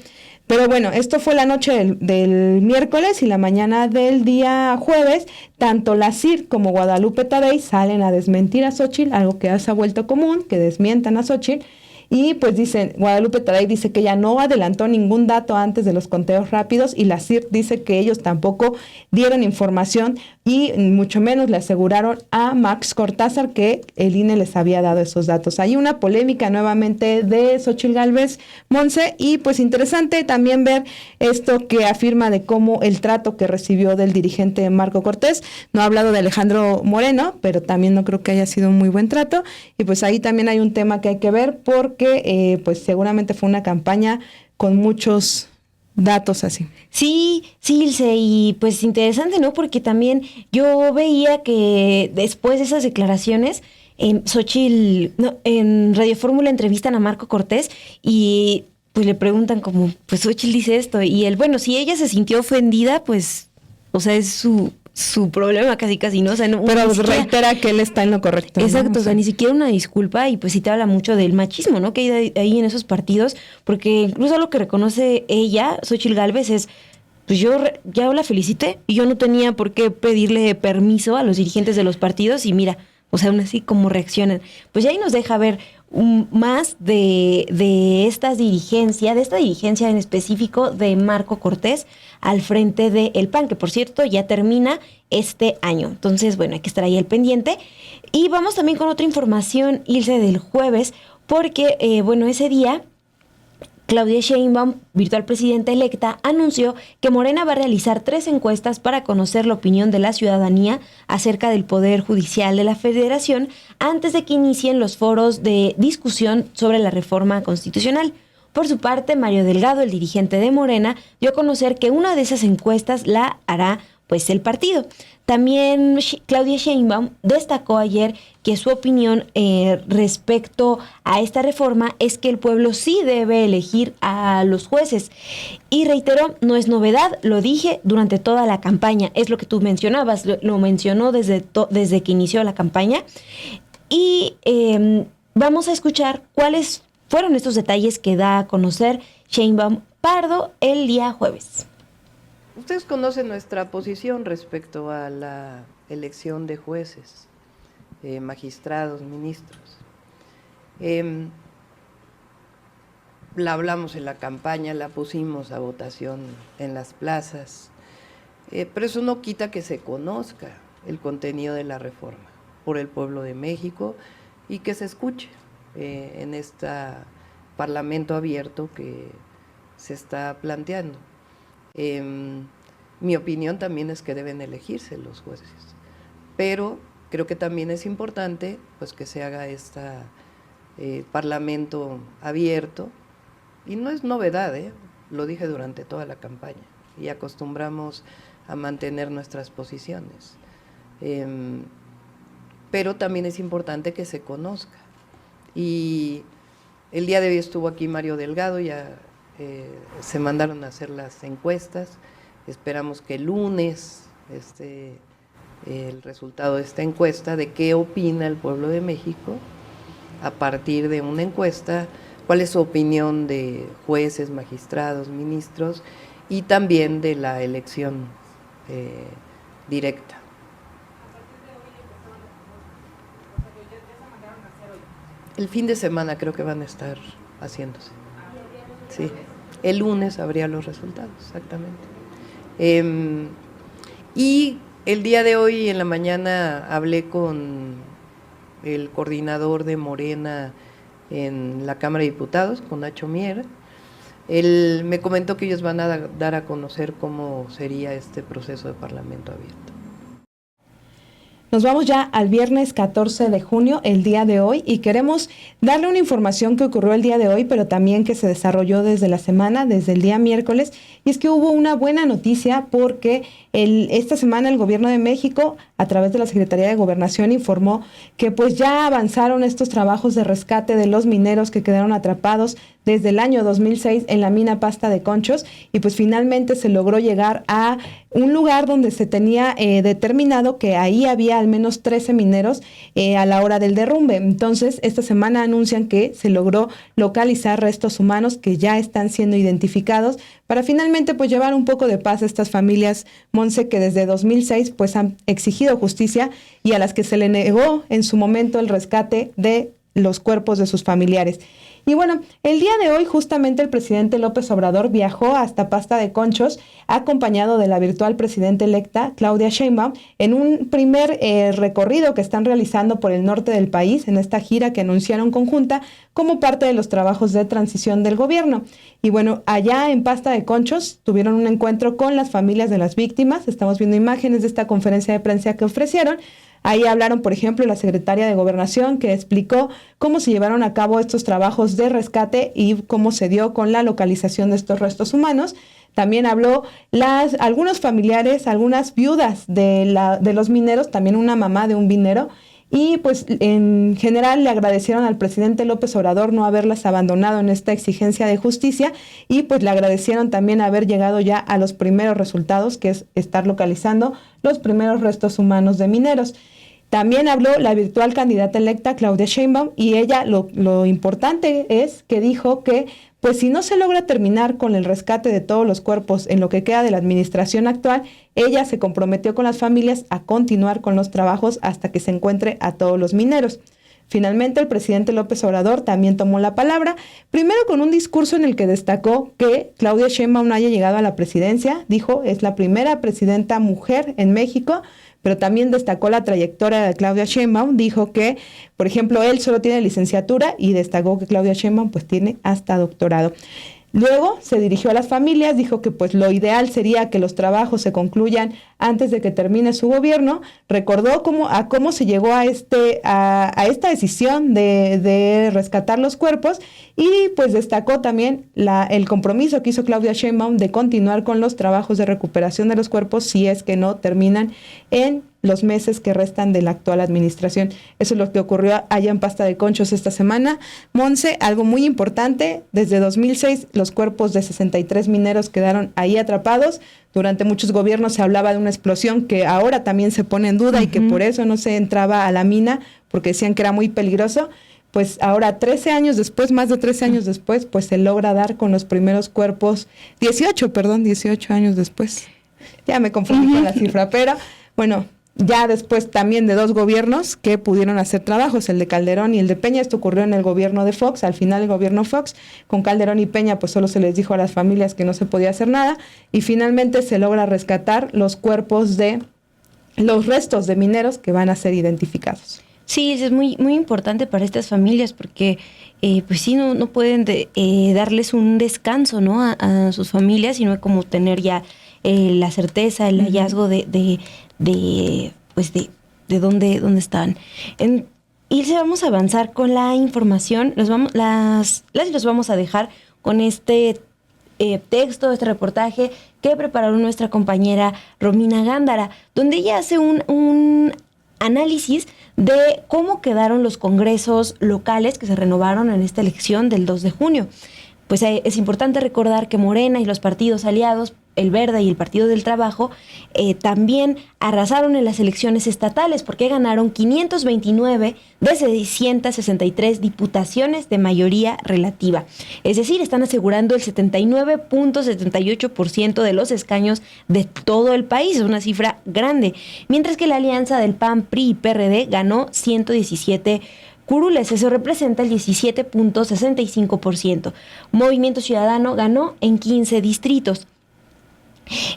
Pero bueno, esto fue la noche del miércoles, y la mañana del día jueves, tanto la CIRT como Guadalupe Tadei salen a desmentir a Xochitl, algo que ya se ha vuelto común, que desmientan a Xochitl. Y pues Guadalupe Tadei dice que ella no adelantó ningún dato antes de los conteos rápidos, y la CIRT dice que ellos tampoco dieron información y mucho menos le aseguraron a Max Cortázar que el INE les había dado esos datos. Hay una polémica nuevamente de Xochitl Gálvez, Monse, y pues interesante también ver esto que afirma de cómo el trato que recibió del dirigente Marco Cortés. No ha hablado de Alejandro Moreno, pero también no creo que haya sido un muy buen trato, y pues ahí también hay un tema que hay que ver, porque pues seguramente fue una campaña con muchos datos así. Sí, Ilse, y pues interesante, ¿no? Porque también yo veía que después de esas declaraciones, Xochitl, en Radio Fórmula entrevistan a Marco Cortés y pues le preguntan como, pues Xochitl dice esto, y él, bueno, si ella se sintió ofendida, pues, o sea, es su problema casi, ¿no? O sea, no, pero reitera que él está en lo correcto. Exacto, ¿no? o sea, ni siquiera una disculpa, y pues sí te habla mucho del machismo, ¿no? Que hay ahí en esos partidos, porque incluso lo que reconoce ella, Xochitl Gálvez, es, pues yo la felicité y yo no tenía por qué pedirle permiso a los dirigentes de los partidos, y mira, o sea, aún así como reaccionan. Pues ya ahí nos deja ver más de esta dirigencia en específico de Marco Cortés al frente del PAN, que por cierto ya termina este año. Entonces, bueno, hay que estar ahí al pendiente. Y vamos también con otra información, Ilse, del jueves, porque, ese día Claudia Sheinbaum, virtual presidenta electa, anunció que Morena va a realizar 3 encuestas para conocer la opinión de la ciudadanía acerca del Poder Judicial de la Federación antes de que inicien los foros de discusión sobre la reforma constitucional. Por su parte, Mario Delgado, el dirigente de Morena, dio a conocer que una de esas encuestas la hará pues el partido. También Claudia Sheinbaum destacó ayer que su opinión respecto a esta reforma es que el pueblo sí debe elegir a los jueces. Y reiteró, no es novedad, lo dije durante toda la campaña. Es lo que tú mencionabas, lo mencionó desde que inició la campaña. Y vamos a escuchar cuáles fueron estos detalles que da a conocer Sheinbaum Pardo el día jueves. Ustedes conocen nuestra posición respecto a la elección de jueces, magistrados, ministros. La hablamos en la campaña, la pusimos a votación en las plazas, pero eso no quita que se conozca el contenido de la reforma por el pueblo de México y que se escuche en este Parlamento abierto que se está planteando. Mi opinión también es que deben elegirse los jueces, pero creo que también es importante pues que se haga parlamento abierto, y no es novedad, lo dije durante toda la campaña, y acostumbramos a mantener nuestras posiciones, pero también es importante que se conozca. Y el día de hoy estuvo aquí Mario Delgado, ya se mandaron a hacer las encuestas. Esperamos que el lunes el resultado de esta encuesta, de qué opina el pueblo de México a partir de una encuesta, cuál es su opinión de jueces, magistrados, ministros, y también de la elección directa. El fin de semana creo que van a estar haciéndose. Sí, el lunes habría los resultados, exactamente. Y el día de hoy en la mañana hablé con el coordinador de Morena en la Cámara de Diputados, con Nacho Mier. Él me comentó que ellos van a dar a conocer cómo sería este proceso de parlamento abierto. Nos vamos ya al viernes 14 de junio, el día de hoy, y queremos darle una información que ocurrió el día de hoy, pero también que se desarrolló desde la semana, desde el día miércoles, y es que hubo una buena noticia porque esta semana el Gobierno de México, a través de la Secretaría de Gobernación, informó que pues ya avanzaron estos trabajos de rescate de los mineros que quedaron atrapados desde el año 2006 en la mina Pasta de Conchos, y pues finalmente se logró llegar a un lugar donde se tenía determinado que ahí había al menos 13 mineros a la hora del derrumbe. Entonces, esta semana anuncian que se logró localizar restos humanos que ya están siendo identificados para finalmente pues llevar un poco de paz a estas familias, Monse, que desde 2006 pues han exigido justicia y a las que se le negó en su momento el rescate de los cuerpos de sus familiares. Y bueno, el día de hoy justamente el presidente López Obrador viajó hasta Pasta de Conchos, acompañado de la virtual presidenta electa Claudia Sheinbaum, en un primer recorrido que están realizando por el norte del país, en esta gira que anunciaron conjunta como parte de los trabajos de transición del gobierno. Y bueno, allá en Pasta de Conchos tuvieron un encuentro con las familias de las víctimas. Estamos viendo imágenes de esta conferencia de prensa que ofrecieron. Ahí hablaron, por ejemplo, la secretaria de Gobernación, que explicó cómo se llevaron a cabo estos trabajos de rescate y cómo se dio con la localización de estos restos humanos. También habló algunos familiares, algunas viudas de los mineros, también una mamá de un minero, y pues en general le agradecieron al presidente López Obrador no haberlas abandonado en esta exigencia de justicia, y pues le agradecieron también haber llegado ya a los primeros resultados, que es estar localizando los primeros restos humanos de mineros. También habló la virtual candidata electa Claudia Sheinbaum, y ella lo importante es que dijo que pues si no se logra terminar con el rescate de todos los cuerpos en lo que queda de la administración actual, ella se comprometió con las familias a continuar con los trabajos hasta que se encuentre a todos los mineros. Finalmente, el presidente López Obrador también tomó la palabra, primero con un discurso en el que destacó que Claudia Sheinbaum no haya llegado a la presidencia. Dijo, es la primera presidenta mujer en México, pero también destacó la trayectoria de Claudia Sheinbaum. Dijo que, por ejemplo, él solo tiene licenciatura y destacó que Claudia Sheinbaum pues tiene hasta doctorado. Luego se dirigió a las familias, dijo que pues lo ideal sería que los trabajos se concluyan antes de que termine su gobierno. Recordó cómo se llegó a esta decisión de rescatar los cuerpos, y pues destacó también el compromiso que hizo Claudia Sheinbaum de continuar con los trabajos de recuperación de los cuerpos si es que no terminan en los meses que restan de la actual administración. Eso es lo que ocurrió allá en Pasta de Conchos esta semana. Monse, algo muy importante, desde 2006 los cuerpos de 63 mineros quedaron ahí atrapados. Durante muchos gobiernos se hablaba de una explosión que ahora también se pone en duda y que por eso no se entraba a la mina, porque decían que era muy peligroso. Pues ahora, 13 años después, más de 13 años después, pues se logra dar con los primeros cuerpos, 18 años después. Ya me confundí con la cifra, pero bueno, ya después también de 2 gobiernos que pudieron hacer trabajos, el de Calderón y el de Peña. Esto ocurrió en el gobierno de Fox, al final el gobierno Fox, con Calderón y Peña pues solo se les dijo a las familias que no se podía hacer nada, y finalmente se logra rescatar los cuerpos de los restos de mineros que van a ser identificados. Sí, es muy, muy importante para estas familias porque pues sí, no pueden darles un descanso, ¿no? a sus familias, sino como tener ya la certeza, el hallazgo de dónde están. Ilse, vamos a avanzar con la información. Los vamos a dejar con este texto, este reportaje que preparó nuestra compañera Romina Gándara, donde ella hace un análisis de cómo quedaron los congresos locales que se renovaron en esta elección del 2 de junio. Pues es importante recordar que Morena y los partidos aliados, el Verde y el Partido del Trabajo, también arrasaron en las elecciones estatales porque ganaron 529 de 663 diputaciones de mayoría relativa. Es decir, están asegurando el 79.78% de los escaños de todo el país. Es una cifra grande. Mientras que la alianza del PAN, PRI y PRD ganó 117 curules, eso representa el 17.65%. Movimiento Ciudadano ganó en 15 distritos.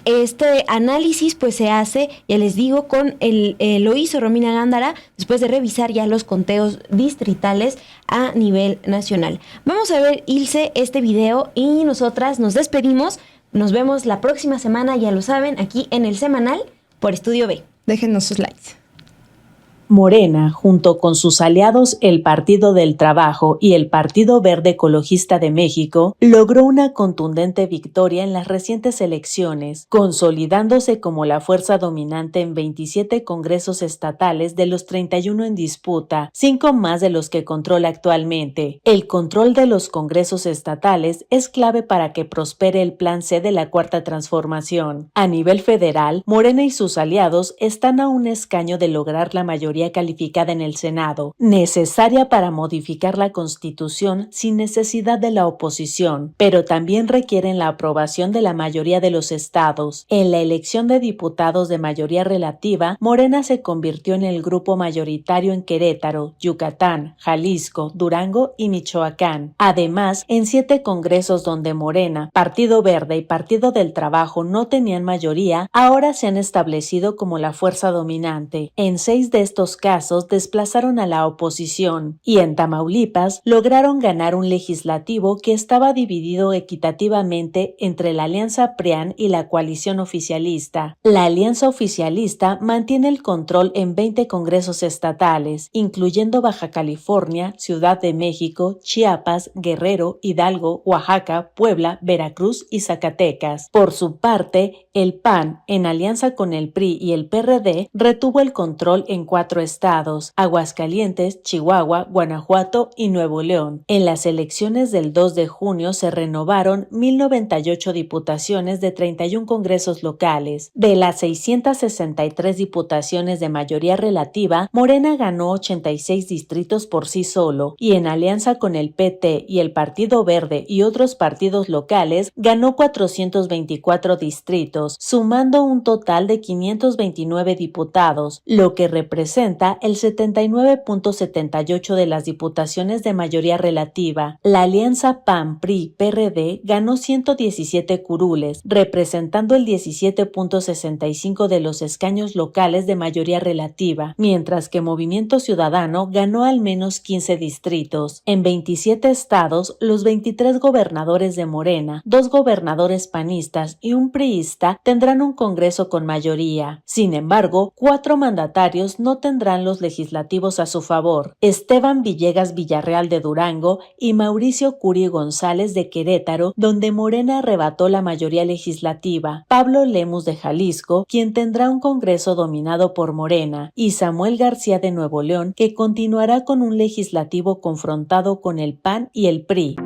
Este análisis pues se hace, ya les digo, lo hizo Romina Gándara después de revisar ya los conteos distritales a nivel nacional. Vamos a ver, Ilse, este video y nosotras nos despedimos. Nos vemos la próxima semana, ya lo saben, aquí en el Semanal por Estudio B. Déjenos sus likes. Morena, junto con sus aliados el Partido del Trabajo y el Partido Verde Ecologista de México, logró una contundente victoria en las recientes elecciones, consolidándose como la fuerza dominante en 27 congresos estatales de los 31 en disputa, 5 más de los que controla actualmente. El control de los congresos estatales es clave para que prospere el Plan C de la Cuarta Transformación. A nivel federal, Morena y sus aliados están a un escaño de lograr la mayoría calificada en el Senado, necesaria para modificar la Constitución sin necesidad de la oposición, pero también requieren la aprobación de la mayoría de los estados. En la elección de diputados de mayoría relativa, Morena se convirtió en el grupo mayoritario en Querétaro, Yucatán, Jalisco, Durango y Michoacán. Además, en 7 congresos donde Morena, Partido Verde y Partido del Trabajo no tenían mayoría, ahora se han establecido como la fuerza dominante. En 6 de estos casos desplazaron a la oposición y en Tamaulipas lograron ganar un legislativo que estaba dividido equitativamente entre la alianza PRIAN y la coalición oficialista. La alianza oficialista mantiene el control en 20 congresos estatales, incluyendo Baja California, Ciudad de México, Chiapas, Guerrero, Hidalgo, Oaxaca, Puebla, Veracruz y Zacatecas. Por su parte, el PAN, en alianza con el PRI y el PRD, retuvo el control en 4 estados: Aguascalientes, Chihuahua, Guanajuato y Nuevo León. En las elecciones del 2 de junio se renovaron 1,098 diputaciones de 31 congresos locales. De las 663 diputaciones de mayoría relativa, Morena ganó 86 distritos por sí solo y en alianza con el PT y el Partido Verde y otros partidos locales ganó 424 distritos, sumando un total de 529 diputados, lo que representa el 79.78% de las diputaciones de mayoría relativa. La alianza PAN-PRI-PRD ganó 117 curules, representando el 17.65% de los escaños locales de mayoría relativa, mientras que Movimiento Ciudadano ganó al menos 15 distritos. En 27 estados, los 23 gobernadores de Morena, 2 gobernadores panistas y un priista tendrán un congreso con mayoría. Sin embargo, 4 mandatarios no tendrán los legislativos a su favor: Esteban Villegas Villarreal de Durango y Mauricio Curi González de Querétaro, donde Morena arrebató la mayoría legislativa; Pablo Lemus de Jalisco, quien tendrá un congreso dominado por Morena; y Samuel García de Nuevo León, que continuará con un legislativo confrontado con el PAN y el PRI.